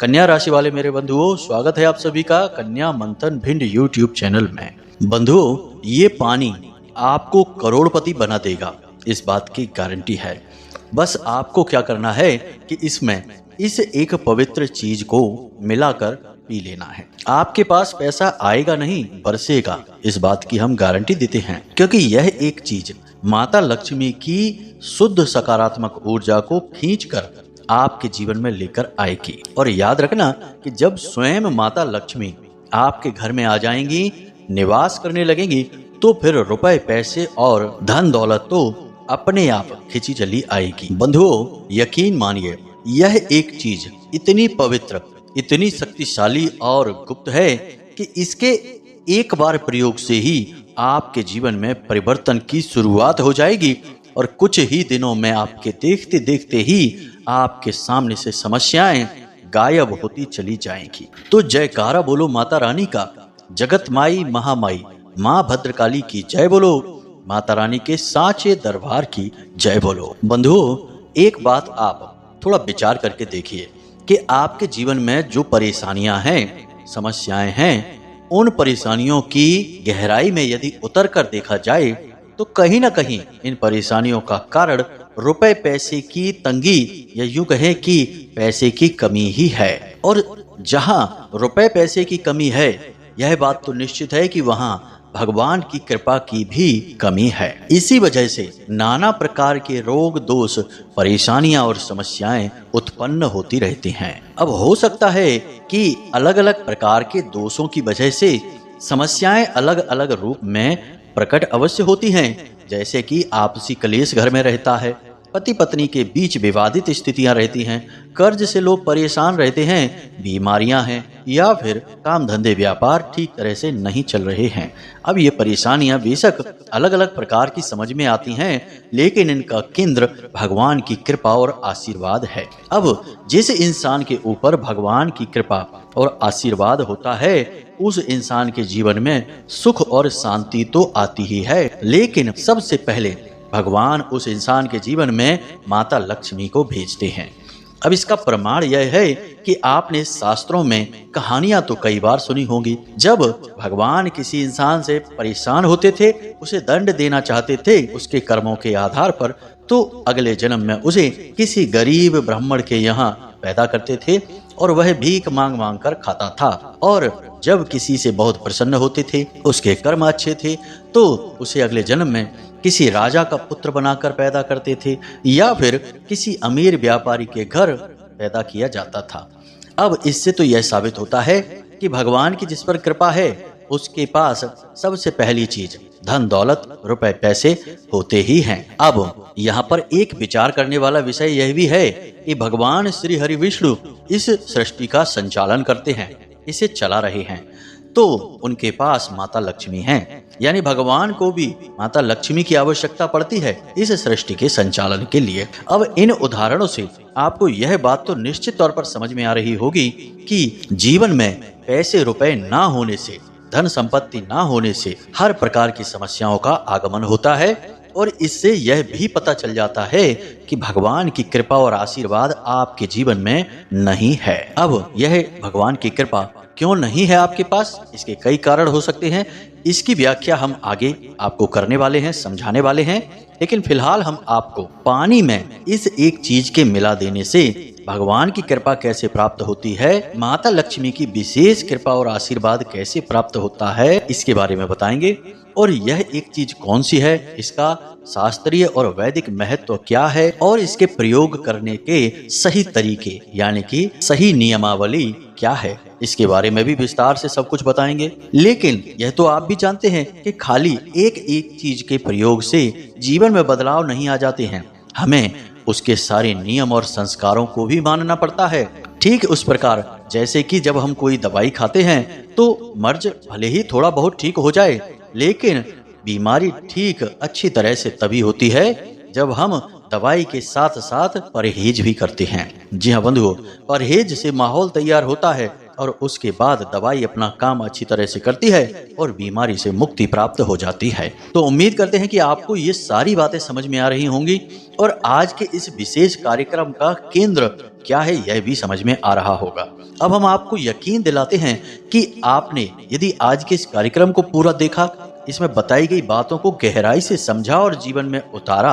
कन्या राशि वाले मेरे बंधुओं, स्वागत है आप सभी का कन्या मंथन भिंड यूट्यूब चैनल में। बंधुओं, ये पानी आपको करोड़पति बना देगा, इस बात की गारंटी है। बस आपको क्या करना है कि इसमें इस एक पवित्र चीज को मिलाकर पी लेना है। आपके पास पैसा आएगा नहीं, बरसेगा, इस बात की हम गारंटी देते हैं, क्योंकि यह एक चीज माता लक्ष्मी की शुद्ध सकारात्मक ऊर्जा को खींचकर आपके जीवन में लेकर आएगी। और याद रखना कि जब स्वयं माता लक्ष्मी आपके घर में आ जाएंगी, निवास करने लगेंगी, तो फिर रुपए पैसे और धन दौलत तो अपने आप खिंची चली आएगी। बंधुओं, यकीन मानिए, यह एक चीज इतनी पवित्र, इतनी शक्तिशाली और गुप्त है कि इसके एक बार प्रयोग से ही आपके जीवन में परिवर्तन की शुरुआत हो जाएगी और कुछ ही दिनों में आपके देखते देखते ही आपके सामने से समस्याएं गायब होती चली जाएंगी। तो जयकारा बोलो माता रानी का, जगत माई महामाई माँ भद्रकाली की जय बोलो, माता रानी के साचे दरबार की जय बोलो। बंधुओं, एक बात आप थोड़ा विचार करके देखिए कि आपके जीवन में जो परेशानियां हैं, समस्याएं हैं, उन परेशानियों की गहराई में यदि उतर कर देखा जाए तो कहीं ना कहीं इन परेशानियों का कारण रुपए पैसे की तंगी या यूं कहें कि पैसे की कमी ही है। और जहां रुपए पैसे की कमी है, यह बात तो निश्चित है कि वहां भगवान की कृपा की भी कमी है। इसी वजह से नाना प्रकार के रोग दोष, परेशानियां और समस्याएं उत्पन्न होती रहती हैं। अब हो सकता है कि अलग अलग प्रकार के दोषों की वजह से समस्याएं अलग अलग रूप में प्रकट अवश्य होती हैं। जैसे कि आपसी कलेश घर में रहता है, पति पत्नी के बीच विवादित स्थितियां रहती हैं, कर्ज से लोग परेशान रहते हैं, बीमारियां हैं, या फिर काम धंधे व्यापार ठीक तरह से नहीं चल रहे हैं। अब ये परेशानियां बेशक अलग अलग प्रकार की समझ में आती हैं, लेकिन इनका केंद्र भगवान की कृपा और आशीर्वाद है। अब जिस इंसान के ऊपर भगवान की कृपा और आशीर्वाद होता है, उस इंसान के जीवन में सुख और शांति तो आती ही है, लेकिन सबसे पहले भगवान उस इंसान के जीवन में माता लक्ष्मी को भेजते हैं। अब इसका प्रमाण यह है कि आपने शास्त्रों में कहानियां तो कई बार सुनी होंगी। जब भगवान किसी इंसान से परेशान होते थे, उसे दंड देना चाहते थे उसके कर्मों के आधार पर, तो अगले जन्म में उसे किसी गरीब ब्राह्मण के यहाँ पैदा करते थे और वह भीख मांग मांग कर खाता था। और जब किसी से बहुत प्रसन्न होते थे, उसके कर्म अच्छे थे, तो उसे अगले जन्म में किसी राजा का पुत्र बनाकर पैदा करते थे या फिर किसी अमीर व्यापारी के घर पैदा किया जाता था। अब इससे तो यह साबित होता है कि भगवान की जिस पर कृपा है, उसके पास सबसे पहली चीज धन दौलत रुपए पैसे होते ही हैं। अब यहाँ पर एक विचार करने वाला विषय यह भी है कि भगवान श्री हरि विष्णु इस सृष्टि का संचालन करते हैं, इसे चला रहे हैं, तो उनके पास माता लक्ष्मी हैं। यानी भगवान को भी माता लक्ष्मी की आवश्यकता पड़ती है इस सृष्टि के संचालन के लिए। अब इन उदाहरणों से आपको यह बात तो निश्चित तौर पर समझ में आ रही होगी कि जीवन में पैसे रुपए ना होने से, धन संपत्ति ना होने से हर प्रकार की समस्याओं का आगमन होता है। और इससे यह भी पता चल जाता है कि भगवान की कृपा और आशीर्वाद आपके जीवन में नहीं है। अब यह भगवान की कृपा क्यों नहीं है आपके पास, इसके कई कारण हो सकते हैं। इसकी व्याख्या हम आगे आपको करने वाले हैं, समझाने वाले हैं। लेकिन फिलहाल हम आपको पानी में इस एक चीज के मिला देने से भगवान की कृपा कैसे प्राप्त होती है, माता लक्ष्मी की विशेष कृपा और आशीर्वाद कैसे प्राप्त होता है, इसके बारे में बताएंगे। और यह एक चीज कौन सी है, इसका शास्त्रीय और वैदिक महत्व क्या है, और इसके प्रयोग करने के सही तरीके यानी कि सही नियमावली क्या है, इसके बारे में भी विस्तार से सब कुछ बताएंगे। लेकिन यह तो आप भी जानते हैं कि खाली एक एक चीज के प्रयोग से जीवन में बदलाव नहीं आ जाते हैं, हमें उसके सारे नियम और संस्कारों को भी मानना पड़ता है। ठीक उस प्रकार जैसे कि जब हम कोई दवाई खाते हैं तो मर्ज भले ही थोड़ा बहुत ठीक हो जाए, लेकिन बीमारी ठीक अच्छी तरह से तभी होती है जब हम दवाई के साथ साथ परहेज भी करते हैं। जी हाँ बंधुओं, परहेज से माहौल तैयार होता है और उसके बाद दवाई अपना काम अच्छी तरह से करती है और बीमारी से मुक्ति प्राप्त हो जाती है। तो उम्मीद करते हैं कि आपको ये सारी बातें समझ में आ रही होंगी और आज के इस विशेष कार्यक्रम का केंद्र क्या है यह भी समझ में आ रहा होगा। अब हम आपको यकीन दिलाते हैं कि आपने यदि आज के इस कार्यक्रम को पूरा देखा, इसमें बताई गई बातों को गहराई से समझा और जीवन में उतारा,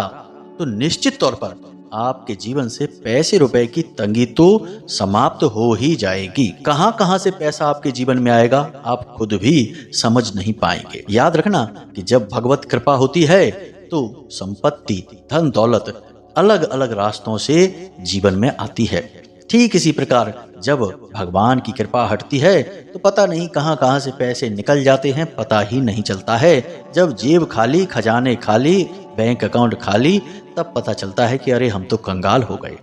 तो निश्चित तौर पर आपके जीवन से पैसे रुपए की तंगी तो समाप्त हो ही जाएगी। कहां कहां से पैसा आपके जीवन में आएगा आप खुद भी समझ नहीं पाएंगे। याद रखना कि जब भगवत कृपा होती है तो संपत्ति, धन दौलत अलग अलग रास्तों से जीवन में आती है। ठीक इसी प्रकार जब भगवान की कृपा हटती है तो पता नहीं कहां कहां से पैसे निकल जाते हैं, पता ही नहीं चलता है। जब जेब खाली, खजाने खाली, बैंक अकाउंट खाली, तब पता चलता है कि अरे हम तो कंगाल हो गए।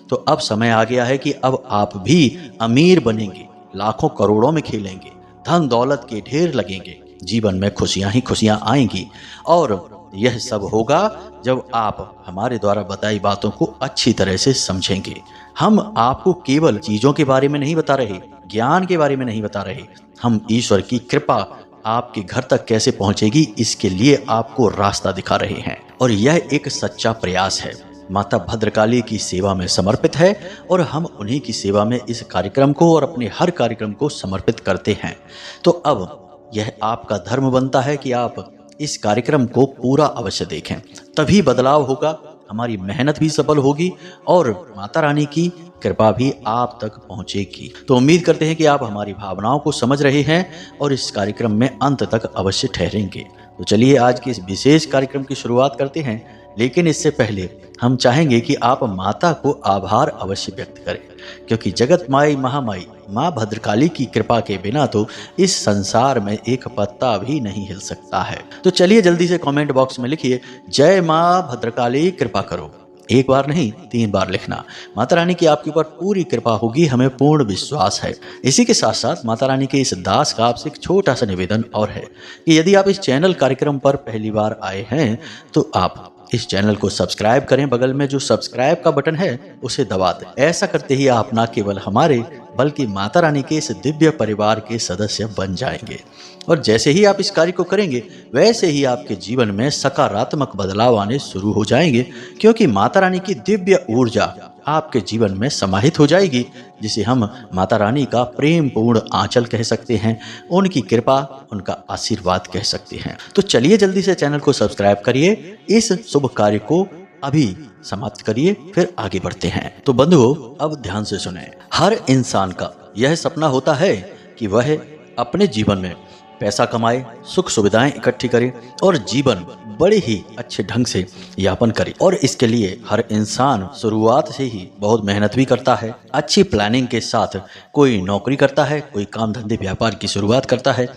तो अब समय आ गया है कि अब आप भी अमीर बनेंगे, लाखों करोड़ों में खेलेंगे, धन दौलत के ढेर लगेंगे, जीवन में खुशियां ही खुशियां आएंगी। और यह सब होगा जब आप हमारे द्वारा बताई बातों को अच्छी तरह से समझेंगे। हम आपको केवल चीजों के बारे में नहीं बता रहे, ज्ञान के बारे में नहीं बता रहे, हम ईश्वर की कृपा आपके घर तक कैसे पहुंचेगी इसके लिए आपको रास्ता दिखा रहे हैं। और यह एक सच्चा प्रयास है, माता भद्रकाली की सेवा में समर्पित है और हम उन्हीं की सेवा में इस कार्यक्रम को और अपने हर कार्यक्रम को समर्पित करते हैं। तो अब यह आपका धर्म बनता है कि आप इस कार्यक्रम को पूरा अवश्य देखें, तभी बदलाव होगा, हमारी मेहनत भी सफल होगी और माता रानी की कृपा भी आप तक पहुंचेगी। तो उम्मीद करते हैं कि आप हमारी भावनाओं को समझ रहे हैं और इस कार्यक्रम में अंत तक अवश्य ठहरेंगे। तो चलिए आज के इस विशेष कार्यक्रम की शुरुआत करते हैं, लेकिन इससे पहले हम चाहेंगे कि आप माता को आभार अवश्य व्यक्त करें, क्योंकि जगत माई महामाई माँ भद्रकाली की कृपा के बिना तो इस संसार में एक पत्ता भी नहीं हिल सकता है। तो चलिए जल्दी से कमेंट बॉक्स में लिखिए जय माँ भद्रकाली कृपा करो। एक बार नहीं 3 बार लिखना। माता रानी की आपके ऊपर पूरी कृपा होगी, हमें पूर्ण विश्वास है। इसी के साथ साथ माता रानी के इस दास का आपसे एक छोटा सा निवेदन और है कि यदि आप इस चैनल कार्यक्रम पर पहली बार आए हैं तो आप इस चैनल को सब्सक्राइब करें, बगल में जो सब्सक्राइब का बटन है उसे दबा दें। ऐसा करते ही आप न केवल हमारे बल्कि माता रानी के इस दिव्य परिवार के सदस्य बन जाएंगे। और जैसे ही आप इस कार्य को करेंगे वैसे ही आपके जीवन में सकारात्मक बदलाव आने शुरू हो जाएंगे, क्योंकि माता रानी की दिव्य ऊर्जा आपके जीवन में समाहित हो जाएगी, जिसे हम माता रानी का प्रेम पूर्ण आंचल कह सकते हैं, उनकी कृपा, उनका आशीर्वाद कह सकते हैं। तो चलिए जल्दी से चैनल को सब्सक्राइब करिए, इस शुभ कार्य को अभी समाप्त करिए, फिर आगे बढ़ते हैं। तो बंधुओं अब ध्यान से सुने। हर इंसान का यह सपना होता है कि वह अपने जीवन में पैसा कमाए, सुख सुविधाएं इकट्ठी करे और जीवन बड़े ही अच्छे ढंग से यापन करे। और इसके लिए हर इंसान शुरुआत से ही बहुत मेहनत भी करता है, अच्छी प्लानिंग के साथ कोई नौकरी करता है, कोई काम धंधे व्यापार की शुरुआत करता है,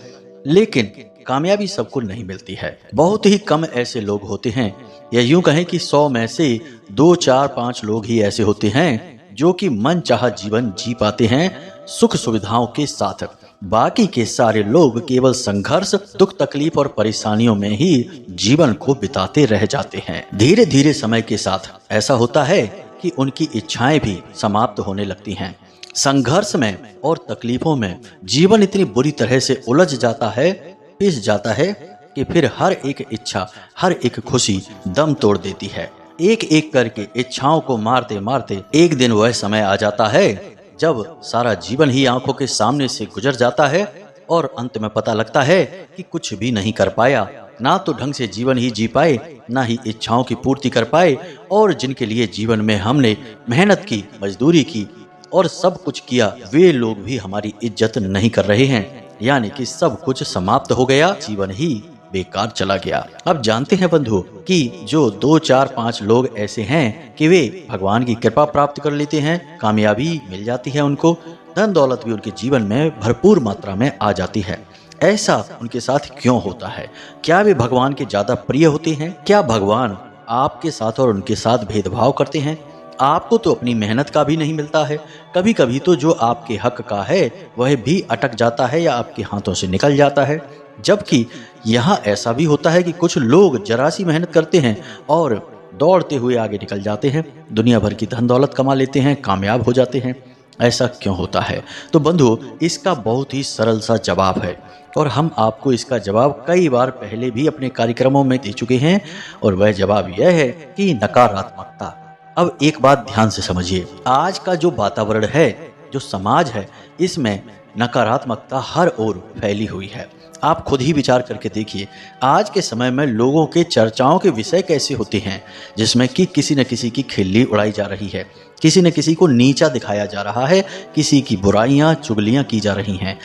लेकिन कामयाबी सबको नहीं मिलती है। बहुत ही कम ऐसे लोग होते हैं, या यूं कहें कि 100 में से 2, 4, 5 लोग ही ऐसे होते हैं जो कि मन चाहा जीवन जी पाते हैं सुख सुविधाओं के साथ। बाकी के सारे लोग केवल संघर्ष, दुख तकलीफ और परेशानियों में ही जीवन को बिताते रह जाते हैं। धीरे धीरे समय के साथ ऐसा होता है कि उनकी इच्छाएं भी समाप्त होने लगती हैं। संघर्ष में और तकलीफों में जीवन इतनी बुरी तरह से उलझ जाता है, पिस जाता है कि फिर हर एक इच्छा, हर एक खुशी दम तोड़ देती है। एक एक करके इच्छाओं को मारते मारते एक दिन वह समय आ जाता है जब सारा जीवन ही आंखों के सामने से गुजर जाता है और अंत में पता लगता है कि कुछ भी नहीं कर पाया, ना तो ढंग से जीवन ही जी पाए, ना ही इच्छाओं की पूर्ति कर पाए, और जिनके लिए जीवन में हमने मेहनत की, मजदूरी की और सब कुछ किया, वे लोग भी हमारी इज्जत नहीं कर रहे हैं। यानी कि सब कुछ समाप्त हो गया, जीवन ही बेकार चला गया। अब जानते हैं बंधु कि जो 2, 4, 5 लोग ऐसे हैं कि वे भगवान की कृपा प्राप्त कर लेते हैं, कामयाबी मिल जाती है उनको, धन दौलत भी उनके जीवन में भरपूर मात्रा में आ जाती है। ऐसा उनके साथ क्यों होता है? क्या वे भगवान के ज्यादा प्रिय होते हैं? क्या भगवान आपके साथ और उनके साथ भेदभाव करते हैं? आपको तो अपनी मेहनत का भी नहीं मिलता है, कभी कभी तो जो आपके हक का है वह भी अटक जाता है या आपके हाथों से निकल जाता है। जबकि यहाँ ऐसा भी होता है कि कुछ लोग जरा सी मेहनत करते हैं और दौड़ते हुए आगे निकल जाते हैं, दुनिया भर की धन दौलत कमा लेते हैं, कामयाब हो जाते हैं। ऐसा क्यों होता है? तो बंधुओं, इसका बहुत ही सरल सा जवाब है और हम आपको इसका जवाब कई बार पहले भी अपने कार्यक्रमों में दे चुके हैं और वह जवाब यह है कि नकारात्मकता। अब एक बात ध्यान से समझिए, आज का जो वातावरण है, जो समाज है, इसमें नकारात्मकता हर ओर फैली हुई है। आप खुद ही विचार करके देखिए, आज के समय में लोगों के चर्चाओं के विषय कैसे होते हैं, जिसमें कि किसी न किसी की खिल्ली उड़ाई जा रही है, किसी न किसी को नीचा दिखाया जा रहा है, किसी की बुराइयां चुगलियां की जा रही हैं।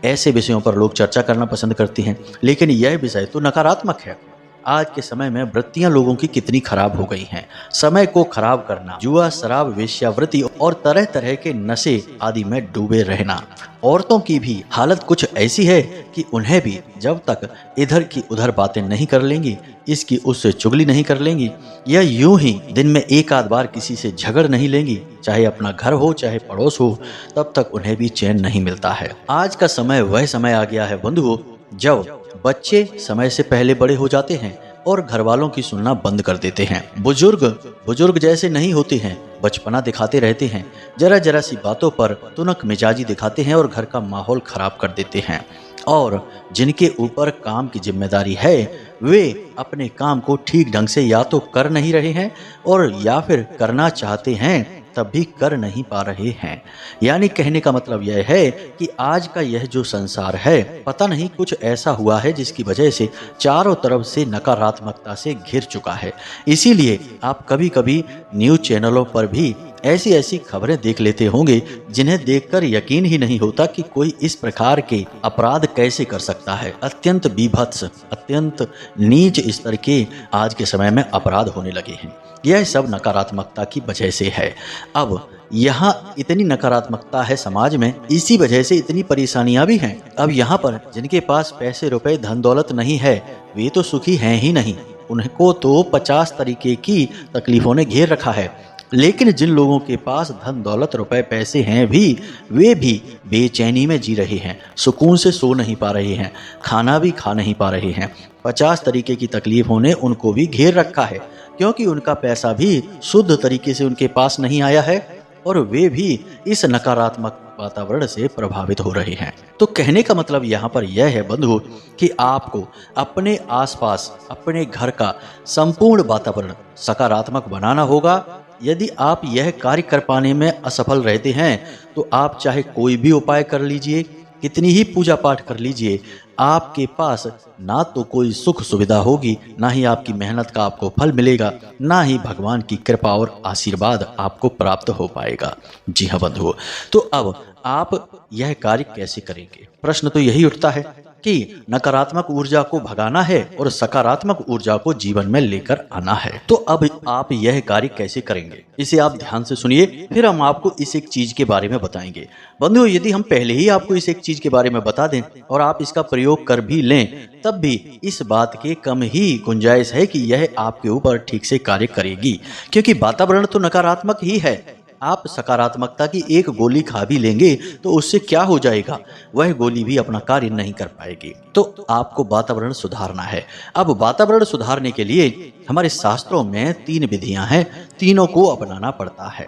ऐसे विषयों पर लोग चर्चा करना पसंद करते हैं, लेकिन यह विषय तो नकारात्मक है। आज के समय में वृत्तियां लोगों की कितनी खराब हो गई हैं। समय को खराब करना, जुआ, शराब, वेश्यावृत्ति और तरह तरह के नशे आदि में डूबे रहना। औरतों की भी हालत कुछ ऐसी है कि उन्हें भी जब तक इधर की उधर बातें नहीं कर लेंगी, इसकी उससे चुगली नहीं कर लेंगी, या यूं ही दिन में एक आध बार किसी से झगड़ नहीं लेंगी, चाहे अपना घर हो चाहे पड़ोस हो, तब तक उन्हें भी चैन नहीं मिलता है। आज का समय वह समय आ गया है बंधुओं, जब बच्चे समय से पहले बड़े हो जाते हैं और घर वालों की सुनना बंद कर देते हैं। बुजुर्ग जैसे नहीं होते हैं, बचपना दिखाते रहते हैं, जरा जरा सी बातों पर तुनक मिजाजी दिखाते हैं और घर का माहौल खराब कर देते हैं। और जिनके ऊपर काम की जिम्मेदारी है, वे अपने काम को ठीक ढंग से या तो कर नहीं रहे हैं और या फिर करना चाहते हैं तब भी कर नहीं पा रहे हैं। यानी कहने का मतलब यह है कि आज का यह जो संसार है, पता नहीं कुछ ऐसा हुआ है जिसकी वजह से चारों तरफ से नकारात्मकता से घिर चुका है। इसीलिए आप कभी कभी न्यूज़ चैनलों पर भी ऐसी ऐसी खबरें देख लेते होंगे जिन्हें देखकर यकीन ही नहीं होता कि कोई इस प्रकार के अपराध कैसे कर सकता है। अत्यंत बीभत्स, अत्यंत नीच स्तर के आज के समय में अपराध होने लगे हैं। यह सब नकारात्मकता की वजह से है। अब यहाँ इतनी नकारात्मकता है समाज में, इसी वजह से इतनी परेशानियां भी हैं। अब यहाँ पर जिनके पास पैसे रुपए धन दौलत नहीं है, वे तो सुखी हैं ही नहीं, उनको तो 50 तरीके की तकलीफों ने घेर रखा है। लेकिन जिन लोगों के पास धन दौलत रुपए पैसे हैं भी, वे भी बेचैनी में जी रहे हैं, सुकून से सो नहीं पा रहे हैं, खाना भी खा नहीं पा रहे हैं। 50 तरीके की तकलीफों ने उनको भी घेर रखा है, क्योंकि उनका पैसा भी शुद्ध तरीके से उनके पास नहीं आया है और वे भी इस नकारात्मक वातावरण से प्रभावित हो रहे हैं। तो कहने का मतलब यहाँ पर यह है बंधु कि आपको अपने आसपास, अपने घर का संपूर्ण वातावरण सकारात्मक बनाना होगा। यदि आप यह कार्य कर पाने में असफल रहते हैं तो आप चाहे कोई भी उपाय कर लीजिए, कितनी ही पूजा पाठ कर लीजिए, आपके पास ना तो कोई सुख सुविधा होगी, ना ही आपकी मेहनत का आपको फल मिलेगा, ना ही भगवान की कृपा और आशीर्वाद आपको प्राप्त हो पाएगा। जी हाँ बंधुओं, तो अब आप यह कार्य कैसे करेंगे? प्रश्न तो यही उठता है कि नकारात्मक ऊर्जा को भगाना है और सकारात्मक ऊर्जा को जीवन में लेकर आना है। तो अब आप यह कार्य कैसे करेंगे, इसे आप ध्यान से सुनिए, फिर हम आपको इस एक चीज के बारे में बताएंगे। बंधुओं, यदि हम पहले ही आपको इस एक चीज के बारे में बता दें और आप इसका प्रयोग कर भी लें, तब भी इस बात के कम ही गुंजाइश है कि यह आपके ऊपर ठीक से कार्य करेगी, क्योंकि वातावरण तो नकारात्मक ही है। आप सकारात्मकता की एक गोली खा भी लेंगे तो उससे क्या हो जाएगा, वह गोली भी अपना कार्य नहीं कर पाएगी। तो आपको वातावरण सुधारना है। अब वातावरण सुधारने के लिए हमारे शास्त्रों में 3 विधियां हैं, तीनों को अपनाना पड़ता है।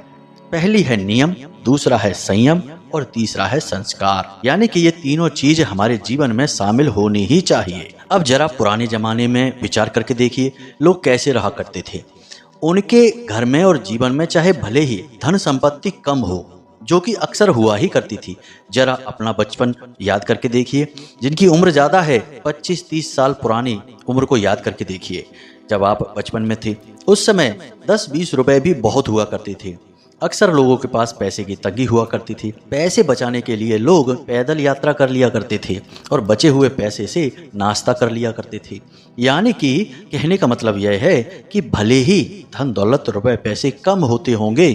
पहली है नियम, दूसरा है संयम और तीसरा है संस्कार। यानी कि ये तीनों चीज हमारे जीवन में शामिल होनी ही चाहिए। अब जरा पुराने जमाने में विचार करके देखिए, लोग कैसे रहा करते थे। उनके घर में और जीवन में चाहे भले ही धन संपत्ति कम हो, जो कि अक्सर हुआ ही करती थी। जरा अपना बचपन याद करके देखिए, जिनकी उम्र ज़्यादा है 25-30 साल पुरानी उम्र को याद करके देखिए। जब आप बचपन में थे उस समय 10-20 रुपए भी बहुत हुआ करते थे। अक्सर लोगों के पास पैसे की तंगी हुआ करती थी। पैसे बचाने के लिए लोग पैदल यात्रा कर लिया करते थे और बचे हुए पैसे से नाश्ता कर लिया करते थे। यानी कि कहने का मतलब यह है कि भले ही धन दौलत रुपए पैसे कम होते होंगे,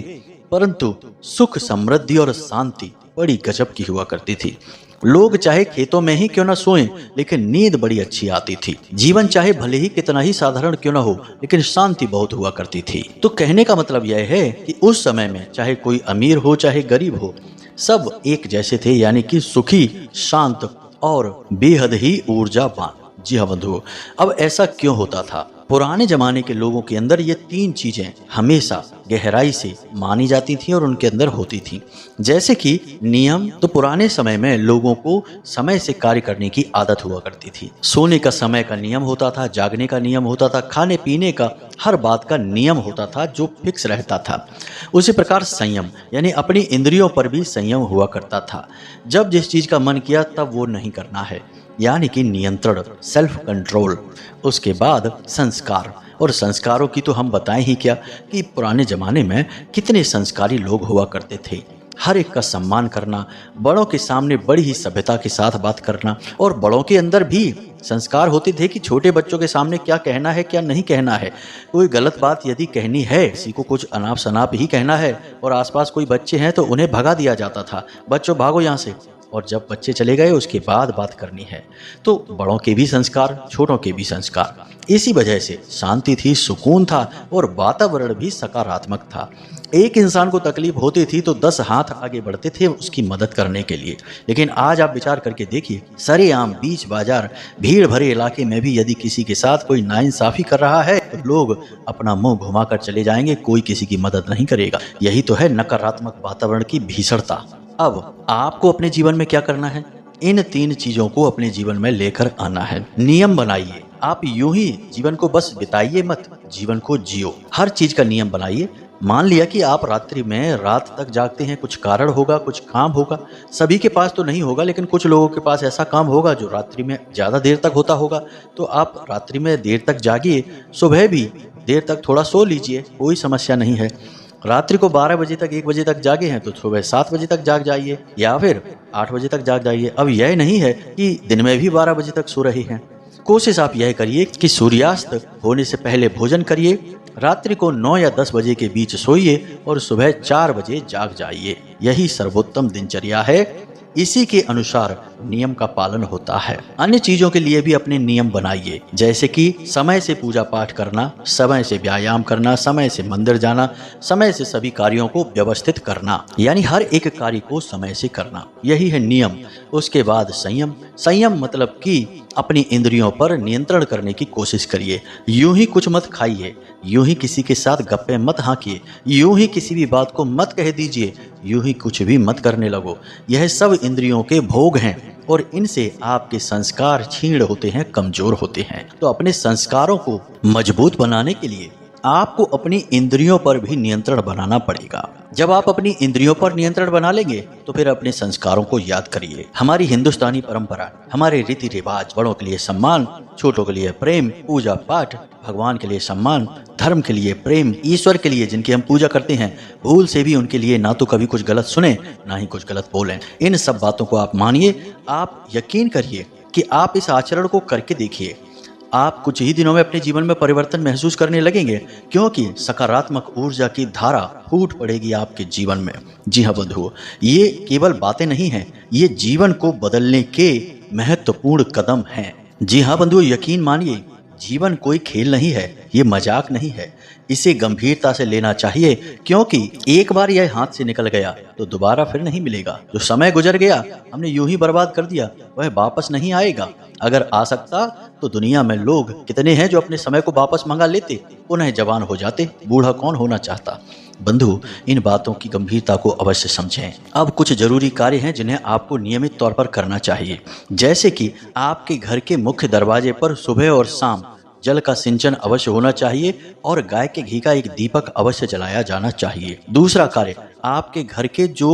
परंतु सुख, समृद्धि और शांति बड़ी गजब की हुआ करती थी। लोग चाहे खेतों में ही क्यों न सोएं, लेकिन नींद बड़ी अच्छी आती थी। जीवन चाहे भले ही कितना ही साधारण क्यों न हो, लेकिन शांति बहुत हुआ करती थी। तो कहने का मतलब यह है कि उस समय में चाहे कोई अमीर हो चाहे गरीब हो, सब एक जैसे थे, यानी कि सुखी, शांत और बेहद ही ऊर्जावान। जी हाँ बंधुओं, अब ऐसा क्यों होता था? पुराने जमाने के लोगों के अंदर ये 3 चीजें हमेशा गहराई से मानी जाती थी और उनके अंदर होती थी। जैसे कि नियम, तो पुराने समय में लोगों को समय से कार्य करने की आदत हुआ करती थी। सोने का समय का नियम होता था, जागने का नियम होता था, खाने पीने का हर बात का नियम होता था जो फिक्स रहता था। उसी प्रकार संयम, यानी अपनी इंद्रियों पर भी संयम हुआ करता था। जब जिस चीज का मन किया तब वो नहीं करना है, यानी कि नियंत्रण, सेल्फ कंट्रोल। उसके बाद संस्कार, और संस्कारों की तो हम बताएं ही क्या कि पुराने ज़माने में कितने संस्कारी लोग हुआ करते थे। हर एक का सम्मान करना, बड़ों के सामने बड़ी ही सभ्यता के साथ बात करना, और बड़ों के अंदर भी संस्कार होते थे कि छोटे बच्चों के सामने क्या कहना है क्या नहीं कहना है। कोई गलत बात यदि कहनी है, किसी को कुछ अनाप शनाप ही कहना है और आसपास कोई बच्चे हैं तो उन्हें भगा दिया जाता था, बच्चों भागो यहाँ से। और जब बच्चे चले गए उसके बाद बात करनी है। तो बड़ों के भी संस्कार, छोटों के भी संस्कार। इसी वजह से शांति थी, सुकून था और वातावरण भी सकारात्मक था। एक इंसान को तकलीफ होती थी तो 10 हाथ आगे बढ़ते थे उसकी मदद करने के लिए। लेकिन आज आप विचार करके देखिए, सरेआम बीच बाजार भीड़ भरे इलाके में भी यदि किसी के साथ कोई नाइंसाफी कर रहा है तो लोग अपना मुंह घुमाकर चले जाएंगे, कोई किसी की मदद नहीं करेगा। यही तो है नकारात्मक वातावरण की भीषणता। अब आपको अपने जीवन में क्या करना है? इन 3 चीजों को अपने जीवन में लेकर आना है। नियम बनाइए। आप यूं ही जीवन को बस बिताइए मत, जीवन को जियो। हर चीज का नियम बनाइए। मान लिया कि आप रात्रि में रात तक जागते हैं, कुछ कारण होगा, कुछ काम होगा। सभी के पास तो नहीं होगा, लेकिन कुछ लोगों के पास ऐसा काम होगा जो रात्रि में ज्यादा देर तक होता होगा। तो आप रात्रि में देर तक जागिए, सुबह भी देर तक थोड़ा सो लीजिए, कोई समस्या नहीं है। रात्रि को 12 बजे तक 1 बजे तक जागे हैं तो सुबह 7 बजे तक जाग जाइए या फिर 8 बजे तक जाग जाइए। अब यह नहीं है कि दिन में भी 12 बजे तक सो रहे हैं। कोशिश आप यह करिए कि सूर्यास्त होने से पहले भोजन करिए, रात्रि को 9 या 10 बजे के बीच सोइए और सुबह 4 बजे जाग जाइए। यही सर्वोत्तम दिनचर्या है। इसी के अनुसार नियम का पालन होता है। अन्य चीजों के लिए भी अपने नियम बनाइए, जैसे कि समय से पूजा पाठ करना, समय से व्यायाम करना, समय से मंदिर जाना, समय से सभी कार्यों को व्यवस्थित करना, यानी हर एक कार्य को समय से करना। यही है नियम। उसके बाद संयम। संयम मतलब कि अपनी इंद्रियों पर नियंत्रण करने की कोशिश करिए। यूं ही कुछ मत खाइए, यूं ही किसी के साथ गप्पे मत हाँकिए, यूं ही किसी भी बात को मत कह दीजिए, यूं ही कुछ भी मत करने लगो। यह सब इंद्रियों के भोग हैं और इनसे आपके संस्कार क्षीण होते हैं, कमजोर होते हैं। तो अपने संस्कारों को मजबूत बनाने के लिए आपको अपनी इंद्रियों पर भी नियंत्रण बनाना पड़ेगा। जब आप अपनी इंद्रियों पर नियंत्रण बना लेंगे तो फिर अपने संस्कारों को याद करिए। हमारी हिंदुस्तानी परंपरा, हमारे रीति रिवाज, बड़ों के लिए सम्मान, छोटों के लिए प्रेम, पूजा पाठ, भगवान के लिए सम्मान, धर्म के लिए प्रेम, ईश्वर के लिए जिनकी हम पूजा करते हैं, भूल से भी उनके लिए ना तो कभी कुछ गलत सुने ना ही कुछ गलत बोलें। इन सब बातों को आप मानिए। आप यकीन करिए कि आप इस आचरण को करके देखिए, आप कुछ ही दिनों में अपने जीवन में परिवर्तन महसूस करने लगेंगे, क्योंकि सकारात्मक ऊर्जा की धारा फूट पड़ेगी आपके जीवन में। जी हाँ बंधुओं, ये केवल बातें नहीं हैं, ये जीवन को बदलने के महत्वपूर्ण कदम हैं। जी हाँ बंधुओं, यकीन मानिए, जीवन कोई खेल नहीं है, ये मजाक नहीं है। इसे गंभीरता से लेना चाहिए, क्योंकि एक बार यह हाथ से निकल गया तो दोबारा फिर नहीं मिलेगा। जो समय गुजर गया, हमने यूं ही बर्बाद कर दिया, वह वापस नहीं आएगा। अगर आ सकता तो दुनिया में लोग कितने हैं जो अपने समय को वापस मंगा लेते, पुनः जवान हो जाते। बूढ़ा कौन होना चाहता। बंधु, इन बातों की गंभीरता को अवश्य समझें। अब कुछ जरूरी कार्य हैं जिन्हें आपको नियमित तौर पर करना चाहिए, जैसे कि आपके घर के मुख्य दरवाजे पर सुबह और शाम जल का सिंचन अवश्य होना चाहिए और गाय के घी का एक दीपक अवश्य जलाया जाना चाहिए। दूसरा कार्य, आपके घर के जो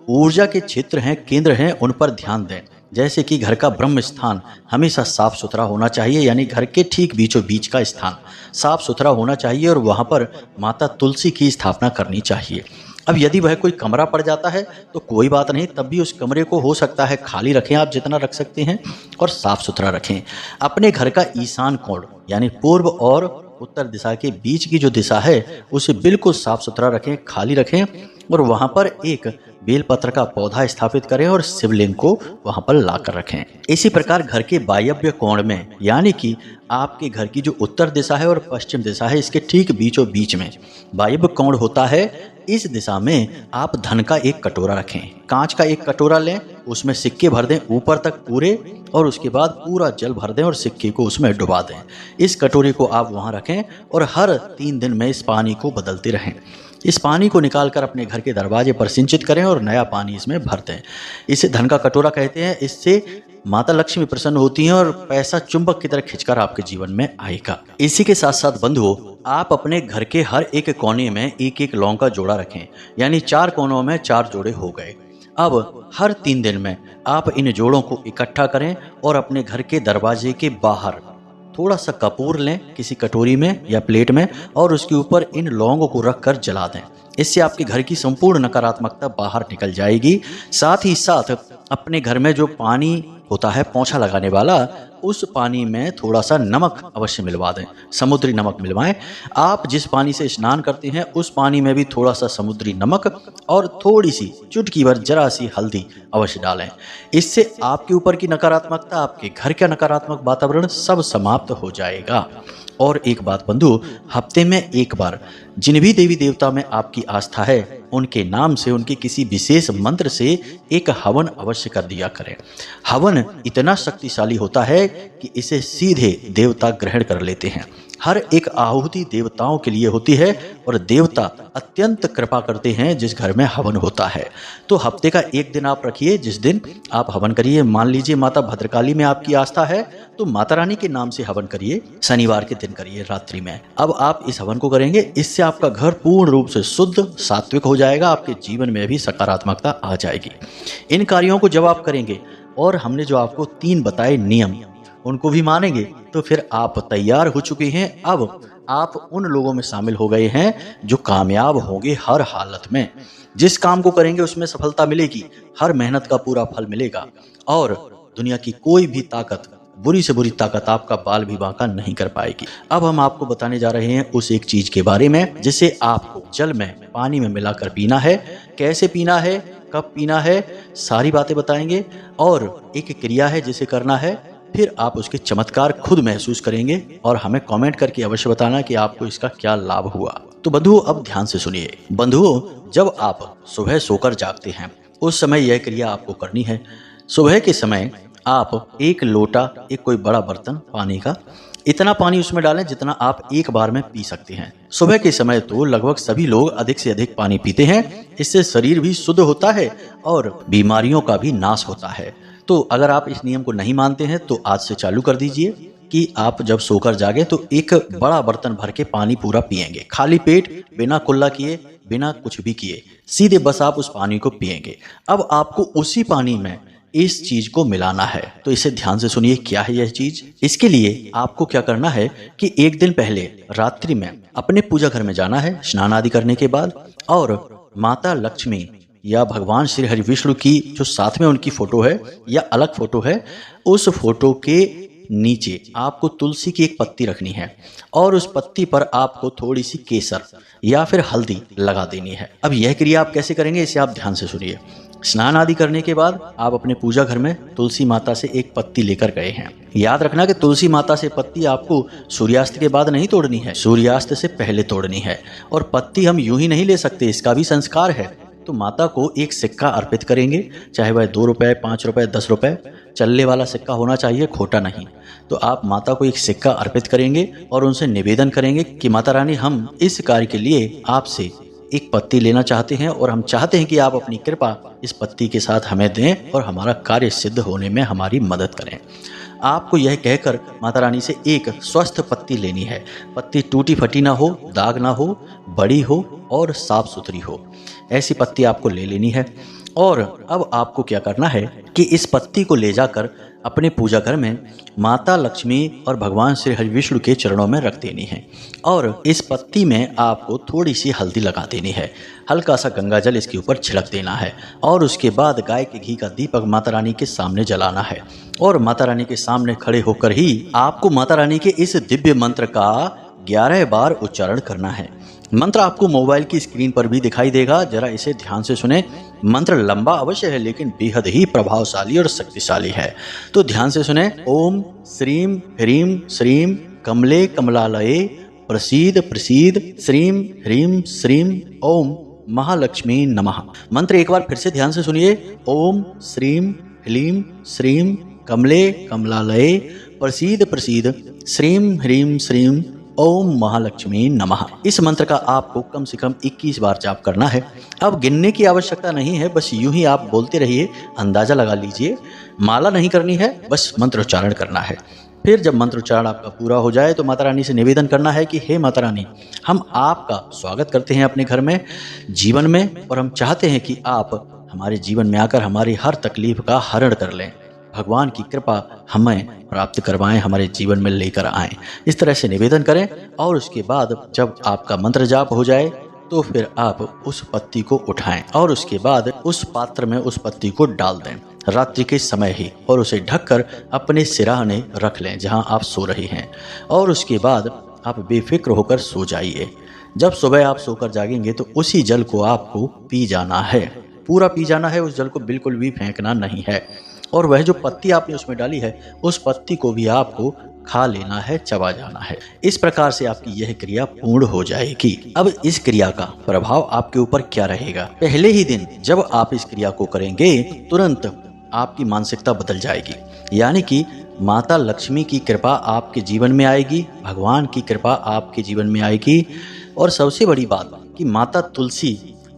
ऊर्जा के क्षेत्र हैं, केंद्र हैं, उन पर ध्यान दें। जैसे कि घर का ब्रह्म स्थान हमेशा साफ सुथरा होना चाहिए, यानी घर के ठीक बीचों बीच का स्थान साफ सुथरा होना चाहिए और वहाँ पर माता तुलसी की स्थापना करनी चाहिए। अब यदि वह कोई कमरा पड़ जाता है तो कोई बात नहीं, तब भी उस कमरे को हो सकता है खाली रखें, आप जितना रख सकते हैं, और साफ सुथरा रखें। अपने घर का ईशान कोण यानी पूर्व और उत्तर दिशा के बीच की जो दिशा है उसे बिल्कुल साफ सुथरा रखें, खाली रखें, और वहाँ पर एक बेलपत्र का पौधा स्थापित करें और शिवलिंग को वहाँ पर लाकर रखें। इसी प्रकार घर के वायव्य कोण में, यानी कि आपके घर की जो उत्तर दिशा है और पश्चिम दिशा है, इसके ठीक बीचों बीच में वायव्य कोण होता है। इस दिशा में आप धन का एक कटोरा रखें, कांच का एक कटोरा लें, उसमें सिक्के भर दें ऊपर तक पूरे, और उसके बाद पूरा जल भर दें और सिक्के को उसमें डुबा दें। इस कटोरे को आप वहाँ रखें और हर 3 दिन में इस पानी को बदलते रहें। इस पानी को निकालकर अपने घर के दरवाजे पर सिंचित करें और नया पानी इसमें भर दें। इसे धन का कटोरा कहते हैं। इससे माता लक्ष्मी प्रसन्न होती हैं और पैसा चुंबक की तरह खिंचकर आपके जीवन में आएगा। इसी के साथ साथ बंधुओं, आप अपने घर के हर एक कोने में एक एक लौंग का जोड़ा रखें, यानी 4 कोनों में 4 जोड़े हो गए। अब हर 3 दिन में आप इन जोड़ों को इकट्ठा करें और अपने घर के दरवाजे के बाहर थोड़ा सा कपूर लें किसी कटोरी में या प्लेट में और उसके ऊपर इन लौंगों को रखकर जला दें। इससे आपके घर की संपूर्ण नकारात्मकता बाहर निकल जाएगी। साथ ही साथ अपने घर में जो पानी होता है पोंछा लगाने वाला, उस पानी में थोड़ा सा नमक अवश्य मिलवा दें, समुद्री नमक मिलवाएं। आप जिस पानी से स्नान करते हैं उस पानी में भी थोड़ा सा समुद्री नमक और थोड़ी सी चुटकी भर जरा सी हल्दी अवश्य डालें। इससे आपके ऊपर की नकारात्मकता, आपके घर का नकारात्मक वातावरण सब समाप्त हो जाएगा। और एक बात बंधु, हफ्ते में एक बार जिन भी देवी देवता में आपकी आस्था है उनके नाम से, उनके किसी विशेष मंत्र से एक हवन अवश्य कर दिया करें। हवन इतना शक्तिशाली होता है कि इसे सीधे देवता ग्रहण कर लेते हैं। हर एक आहुति देवताओं के लिए होती है और देवता अत्यंत कृपा करते हैं जिस घर में हवन होता है। तो हफ्ते का एक दिन आप रखिए जिस दिन आप हवन करिए। मान लीजिए माता भद्रकाली में आपकी आस्था है तो माता रानी के नाम से हवन करिए, शनिवार के दिन करिए रात्रि में। अब आप इस हवन को करेंगे, इससे आपका घर पूर्ण रूप से शुद्ध सात्विक हो जाएगा, आपके जीवन में भी सकारात्मकता आ जाएगी। इन कार्यों को जब आप करेंगे और हमने जो आपको 3 बताए नियम उनको भी मानेंगे तो फिर आप तैयार हो चुके हैं। अब आप उन लोगों में शामिल हो गए हैं जो कामयाब होंगे हर हालत में। जिस काम को करेंगे उसमें सफलता मिलेगी, हर मेहनत का पूरा फल मिलेगा और दुनिया की कोई भी ताकत, बुरी से बुरी ताकत आपका बाल भी बांका नहीं कर पाएगी। अब हम आपको बताने जा रहे हैं उस एक चीज के बारे में जिसे आपको जल में, पानी में मिलाकर पीना है। कैसे पीना है, कब पीना है, सारी बातें बताएंगे। और एक क्रिया है जिसे करना है, फिर आप उसके चमत्कार खुद महसूस करेंगे और हमें कमेंट करके अवश्य बताना कि आपको इसका क्या लाभ हुआ। तो बंधुओं अब ध्यान से सुनिए। बंधुओं, जब आप सुबह सोकर जागते हैं उस समय यह क्रिया आपको करनी है। सुबह के समय आप एक लोटा, एक कोई बड़ा बर्तन पानी का, इतना पानी उसमें डालें जितना आप एक बार में पी सकते हैं। सुबह के समय तो लगभग सभी लोग अधिक से अधिक पानी पीते हैं। इससे शरीर भी शुद्ध होता है और बीमारियों का भी नाश होता है। तो अगर आप इस नियम को नहीं मानते हैं तो आज से चालू कर दीजिए कि आप जब सोकर जागे तो एक बड़ा बर्तन भर के पानी पूरा पिएंगे, खाली पेट, बिना कुल्ला किए, बिना कुछ भी किए, सीधे बस आप उस पानी को पिएंगे। अब आपको उसी पानी में इस चीज को मिलाना है। तो इसे ध्यान से सुनिए, क्या है यह चीज। इसके लिए आपको क्या करना है कि एक दिन पहले रात्रि में अपने पूजा घर में जाना है स्नान आदि करने के बाद, और माता लक्ष्मी या भगवान श्री हरि विष्णु की जो साथ में उनकी फोटो है या अलग फोटो है, उस फोटो के नीचे आपको तुलसी की एक पत्ती रखनी है और उस पत्ती पर आपको थोड़ी सी केसर या फिर हल्दी लगा देनी है। अब यह क्रिया आप कैसे करेंगे इसे आप ध्यान से सुनिए। स्नान आदि करने के बाद आप अपने पूजा घर में तुलसी माता से एक पत्ती लेकर गए हैं। याद रखना कि तुलसी माता से पत्ती आपको सूर्यास्त के बाद नहीं तोड़नी है, सूर्यास्त से पहले तोड़नी है। और पत्ती हम यूं ही नहीं ले सकते, इसका भी संस्कार है। तो माता को एक सिक्का अर्पित करेंगे, चाहे वह 2 रुपए, 5 रुपए, 10 रुपए, चलने वाला सिक्का होना चाहिए, खोटा नहीं। तो आप माता को एक सिक्का अर्पित करेंगे और उनसे निवेदन करेंगे कि माता रानी, हम इस कार्य के लिए आपसे एक पत्ती लेना चाहते हैं और हम चाहते हैं कि आप अपनी कृपा इस पत्ती के साथ हमें दें और हमारा कार्य सिद्ध होने में हमारी मदद करें। आपको यह कहकर माता रानी से एक स्वस्थ पत्ती लेनी है। पत्ती टूटी फटी ना हो, दाग ना हो, बड़ी हो और साफ सुथरी हो, ऐसी पत्ती आपको ले लेनी है। और अब आपको क्या करना है कि इस पत्ती को ले जाकर अपने पूजा घर में माता लक्ष्मी और भगवान श्री हरि विष्णु के चरणों में रख देनी है। और इस पत्ती में आपको थोड़ी सी हल्दी लगा देनी है, हल्का सा गंगा जल इसके ऊपर छिड़क देना है और उसके बाद गाय के घी का दीपक माता रानी के सामने जलाना है। और माता रानी के सामने खड़े होकर ही आपको माता रानी के इस दिव्य मंत्र का 11 बार उच्चारण करना है। मंत्र आपको मोबाइल की स्क्रीन पर भी दिखाई देगा, जरा इसे ध्यान से सुने। मंत्र लंबा अवश्य है लेकिन बेहद ही प्रभावशाली और शक्तिशाली है, तो ध्यान से सुने। ओम श्रीम ह्रीम श्रीम कमले कमलालये प्रसीद प्रसीद श्रीम ह्रीम श्रीम ओम महालक्ष्मी नमः। मंत्र एक बार फिर से ध्यान से सुनिए। ओम श्रीम ह्रीम श्रीम कमले कमलालये प्रसीद प्रसीद श्रीम ह्रीम श्रीम ओम महालक्ष्मी नमः। इस मंत्र का आपको कम से कम 21 बार जाप करना है। अब गिनने की आवश्यकता नहीं है, बस यूं ही आप बोलते रहिए, अंदाजा लगा लीजिए। माला नहीं करनी है, बस मंत्रोच्चारण करना है। फिर जब मंत्रोच्चारण आपका पूरा हो जाए तो माता रानी से निवेदन करना है कि हे माता रानी, हम आपका स्वागत करते हैं अपने घर में, जीवन में, और हम चाहते हैं कि आप हमारे जीवन में आकर हमारी हर तकलीफ का हरण कर लें। भगवान की कृपा हमें प्राप्त करवाएं, हमारे जीवन में लेकर आएं। इस तरह से निवेदन करें और उसके बाद जब आपका मंत्र जाप हो जाए तो फिर आप उस पत्ती को उठाएं और उसके बाद उस पात्र में उस पत्ती को डाल दें रात्रि के समय ही, और उसे ढककर अपने सिरहाने रख लें जहां आप सो रहे हैं। और उसके बाद आप बेफिक्र होकर सो जाइए। जब सुबह आप सोकर जागेंगे तो उसी जल को आपको पी जाना है, पूरा पी जाना है। उस जल को बिल्कुल भी फेंकना नहीं है। और वह जो पत्ती आपने उसमें डाली है, उस पत्ती को भी आपको खा लेना है, चबा जाना है। इस प्रकार से आपकी यह क्रिया पूर्ण हो जाएगी। अब इस क्रिया का प्रभाव आपके ऊपर क्या रहेगा? पहले ही दिन जब आप इस क्रिया को करेंगे तुरंत आपकी मानसिकता बदल जाएगी, यानी कि माता लक्ष्मी की कृपा आपके जीवन में आएगी, भगवान की कृपा आपके जीवन में आएगी। और सबसे बड़ी बात कि माता तुलसी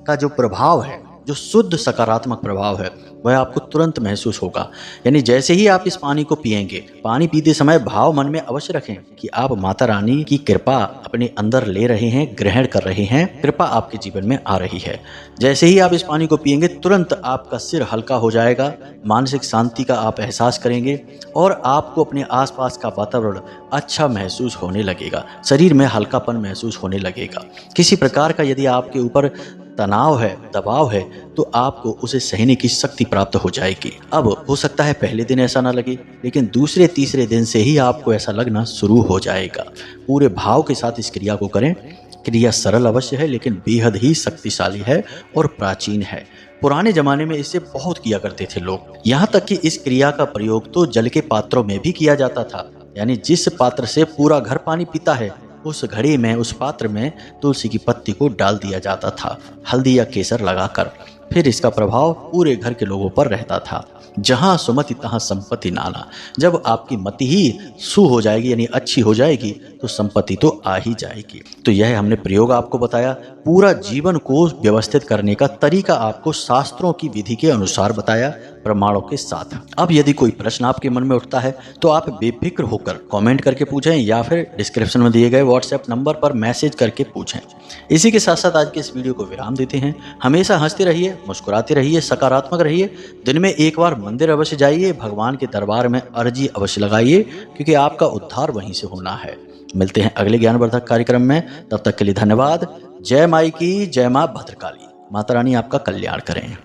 का जो प्रभाव है, जो शुद्ध सकारात्मक प्रभाव है, वह आपको तुरंत महसूस होगा। यानी जैसे ही आप इस पानी को पिएंगे, पानी पीते समय भाव मन में अवश्य रखें कि आप माता रानी की कृपा अपने अंदर ले रहे हैं, ग्रहण कर रहे हैं, कृपा आपके जीवन में आ रही है। जैसे ही आप इस पानी को पिएंगे तुरंत आपका सिर हल्का हो जाएगा, मानसिक शांति का आप एहसास करेंगे और आपको अपने आसपास का वातावरण अच्छा महसूस होने लगेगा, शरीर में हल्कापन महसूस होने लगेगा। किसी प्रकार का यदि आपके ऊपर तनाव है, दबाव है, तो आपको उसे सहने की शक्ति प्राप्त हो जाएगी। अब हो सकता है पहले दिन ऐसा ना लगे, लेकिन दूसरे तीसरे दिन से ही आपको ऐसा लगना शुरू हो जाएगा। पूरे भाव के साथ इस क्रिया को करें। क्रिया सरल अवश्य है, लेकिन बेहद ही शक्तिशाली है और प्राचीन है। पुराने जमाने में इसे बहुत किया करते थे लोग, यहाँ तक कि इस क्रिया का प्रयोग तो जल के पात्रों में भी किया जाता था। यानी जिस पात्र से पूरा घर पानी पीता है, उस घड़ी में, उस पात्र में तुलसी की पत्ती को डाल दिया जाता था, हल्दी या केसर लगाकर। फिर इसका प्रभाव पूरे घर के लोगों पर रहता था। जहां सुमति तहां संपत्ति नाना। जब आपकी मति ही सु हो जाएगी, यानी अच्छी हो जाएगी, तो संपत्ति तो आ ही जाएगी। तो यह हमने प्रयोग आपको बताया। पूरा जीवन को व्यवस्थित करने का तरीका आपको शास्त्रों की विधि के अनुसार बताया, प्रमाणों के साथ। अब यदि कोई प्रश्न आपके मन में उठता है तो आप बेफिक्र होकर कमेंट करके पूछें या फिर डिस्क्रिप्शन में दिए गए व्हाट्सएप नंबर पर मैसेज करके पूछें। इसी के साथ साथ आज के इस वीडियो को विराम देते हैं। हमेशा हंसते रहिए, मुस्कुराते रहिए, सकारात्मक रहिए। दिन में एक बार मंदिर अवश्य जाइए, भगवान के दरबार में अर्जी अवश्य लगाइए, क्योंकि आपका उद्धार वहीं से होना है। मिलते हैं अगले ज्ञानवर्धक कार्यक्रम में, तब तक के लिए धन्यवाद। जय माई की, जय मां भद्रकाली। माता रानी आपका कल्याण करें।